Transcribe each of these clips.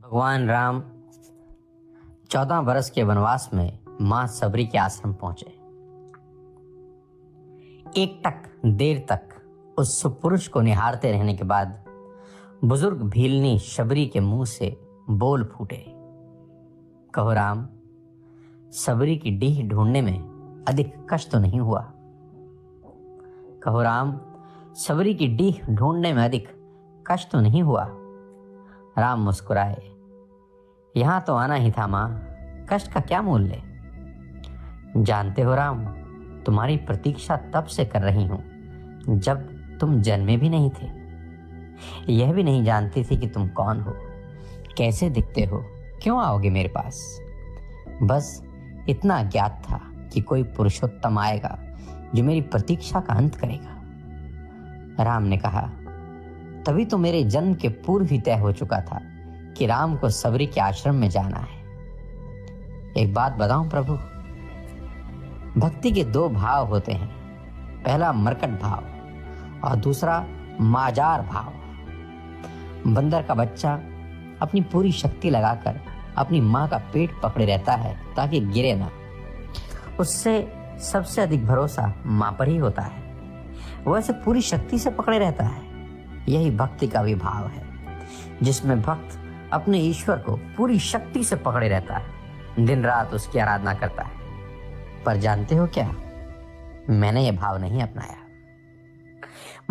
भगवान राम 14 वर्ष के वनवास में मां सबरी के आश्रम पहुंचे। एक टक देर तक उस सुपुरुष को निहारते रहने के बाद बुजुर्ग भीलनी शबरी के मुंह से बोल फूटे, कहो राम, सबरी की डीह ढूंढने में अधिक कष्ट तो नहीं हुआ? कहो राम, सबरी की डीह ढूंढने में अधिक कष्ट तो नहीं हुआ? राम मुस्कुराए, यहां तो आना ही था मां, कष्ट का क्या मूल्य? जानते हो राम, तुम्हारी प्रतीक्षा तब से कर रही हूं जब तुम जन्मे भी नहीं थे। यह भी नहीं जानती थी कि तुम कौन हो, कैसे दिखते हो, क्यों आओगे मेरे पास। बस इतना ज्ञात था कि कोई पुरुषोत्तम आएगा जो मेरी प्रतीक्षा का अंत करेगा। राम ने कहा, तभी तो मेरे जन्म के पूर्व ही तय हो चुका था कि राम को सबरी के आश्रम में जाना है। एक बात बताऊं प्रभु, भक्ति के दो भाव होते हैं, पहला मरकट भाव और दूसरा माजार भाव। बंदर का बच्चा अपनी पूरी शक्ति लगाकर अपनी माँ का पेट पकड़े रहता है ताकि गिरे ना। उससे सबसे अधिक भरोसा माँ पर ही होता है, वह ऐसे पूरी शक्ति से पकड़े रहता है। यही भक्ति का भी भाव है, जिसमें भक्त अपने ईश्वर को पूरी शक्ति से पकड़े रहता है, दिन रात उसकी आराधना करता है। पर जानते हो क्या, मैंने यह भाव नहीं अपनाया।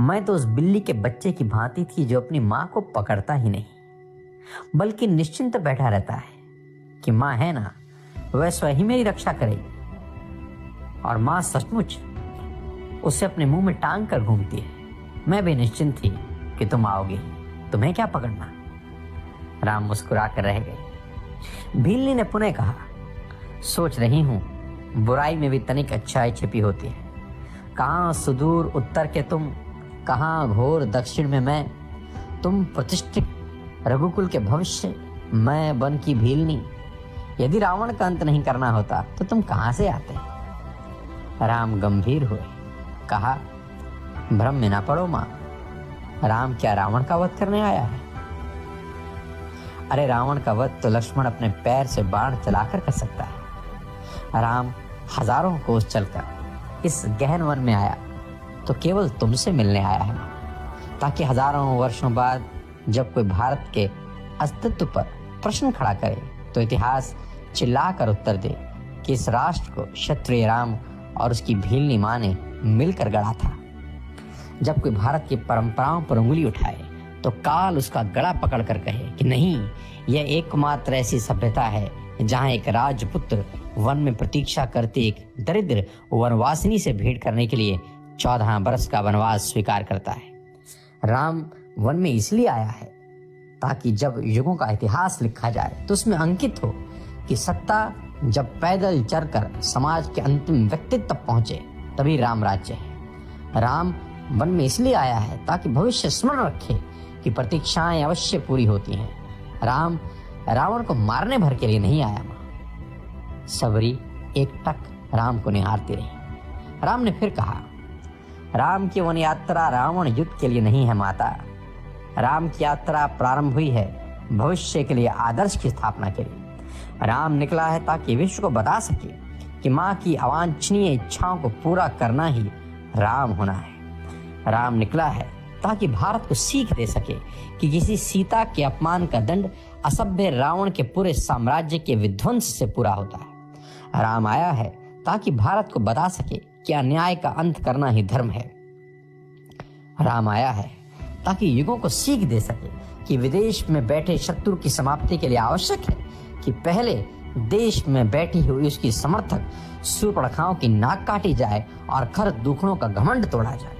मैं तो उस बिल्ली के बच्चे की भांति थी जो अपनी माँ को पकड़ता ही नहीं, बल्कि निश्चिंत बैठा रहता है कि माँ है ना, वह स्वयं ही मेरी रक्षा करेगी। और माँ सचमुच उसे अपने मुंह में टांग कर घूमती है। मैं भी निश्चिंत थी कि तुम आओगे, तुम्हें क्या पकड़ना। राम मुस्कुरा कर रह गए। भीलनी ने पुनः कहा, सोच रही हूं, बुराई में भी तनिक अच्छाई छिपी होती है। कहां सुदूर उत्तर के तुम, कहां घोर दक्षिण में मैं। तुम प्रतिष्ठित रघुकुल के भविष्य, मैं वन की भीलनी। यदि रावण का अंत नहीं करना होता तो तुम कहां से आते। राम गंभीर हुए, कहा, भ्रम में ना पड़ो मां, राम क्या रावण का वध करने आया है? अरे रावण का वध तो लक्ष्मण अपने पैर से बाण चलाकर कर सकता है। राम हजारों कोस चलकर इस गहन वन में आया तो केवल तुमसे मिलने आया है, ताकि हजारों वर्षों बाद जब कोई भारत के अस्तित्व पर प्रश्न खड़ा करे तो इतिहास चिल्लाकर उत्तर दे कि इस राष्ट्र को क्षत्रिय राम और उसकी भीलनी मां ने मिलकर गढ़ा था। जब कोई भारत की परंपराओं पर उंगली उठाए तो काल उसका गला पकड़कर कहे कि नहीं, यह एकमात्र ऐसी सभ्यता है जहां एक राजपुत्र वन में प्रतीक्षा करते एक दरिद्र वनवासिनी से भेंट करने के लिए 14 बरस का वनवास स्वीकार करता है। राम वन में इसलिए आया है ताकि जब युगों का इतिहास लिखा जाए तो उसमें अंकित हो कि सत्ता जब पैदल चलकर समाज के अंतिम व्यक्तित्व तक पहुंचे तभी राम राज्य है। राम वन में इसलिए आया है ताकि भविष्य स्मरण रखे कि प्रतीक्षाएं अवश्य पूरी होती हैं। राम रावण को मारने भर के लिए नहीं आया। मां सबरी एक टक राम को निहारती रही। राम ने फिर कहा, राम की वन यात्रा रावण युद्ध के लिए नहीं है माता। राम की यात्रा प्रारंभ हुई है भविष्य के लिए आदर्श की स्थापना के लिए। राम निकला है ताकि विश्व को बता सके कि माँ की अवांछनीय इच्छाओं को पूरा करना ही राम होना है। राम निकला है ताकि भारत को सीख दे सके कि किसी सीता के अपमान का दंड असभ्य रावण के पूरे साम्राज्य के विध्वंस से पूरा होता है। राम आया है ताकि भारत को बता सके कि अन्याय का अंत करना ही धर्म है। राम आया है ताकि युगों को सीख दे सके कि विदेश में बैठे शत्रु की समाप्ति के लिए आवश्यक है कि पहले देश में बैठी हुई उसकी समर्थक शूर्पणखाओं की नाक काटी जाए और खर दुखड़ों का घमंड तोड़ा जाए।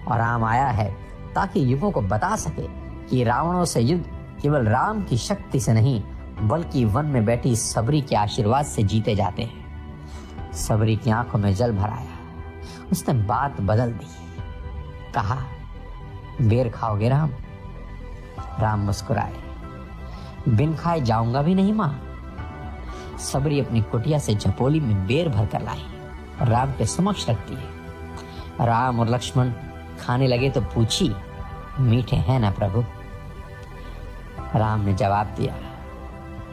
और राम आया है ताकि युगों को बता सके कि रावणों से युद्ध केवल राम की शक्ति से नहीं बल्कि वन में बैठी सबरी के आशीर्वाद से जीते जाते हैं। सबरी की आंखों में जल भर आया, उसने बात बदल दी, कहा, बेर खाओगे राम? राम मुस्कुराए, बिन खाए जाऊंगा भी नहीं मां। सबरी अपनी कुटिया से झपोली में बेर भर कर लाई और राम के समक्ष रखती है। राम और लक्ष्मण खाने लगे तो पूछी, मीठे हैं ना प्रभु? राम ने जवाब दिया,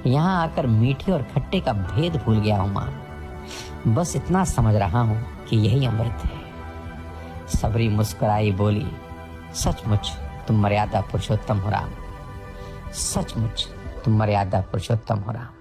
यहाँ आकर मीठे और खट्टे का भेद भूल गया हूं मां। बस इतना समझ रहा हूं कि यही अमृत है। सबरी मुस्कुराई बोली, सचमुच तुम मर्यादा पुरुषोत्तम हो राम, सचमुच तुम मर्यादा पुरुषोत्तम हो राम।